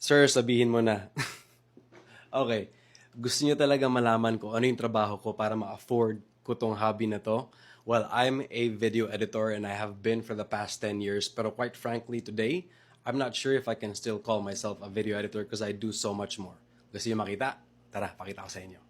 Sir, sabihin mo na. Okay. Gusto niyo talaga malaman ko ano yung trabaho ko para ma-afford ko tong hobby na to? Well, I'm a video editor and I have been for the past 10 years. Pero quite frankly, today, I'm not sure if I can still call myself a video editor because I do so much more. Gusto niyo makita? Tara, pakita ko sa inyo.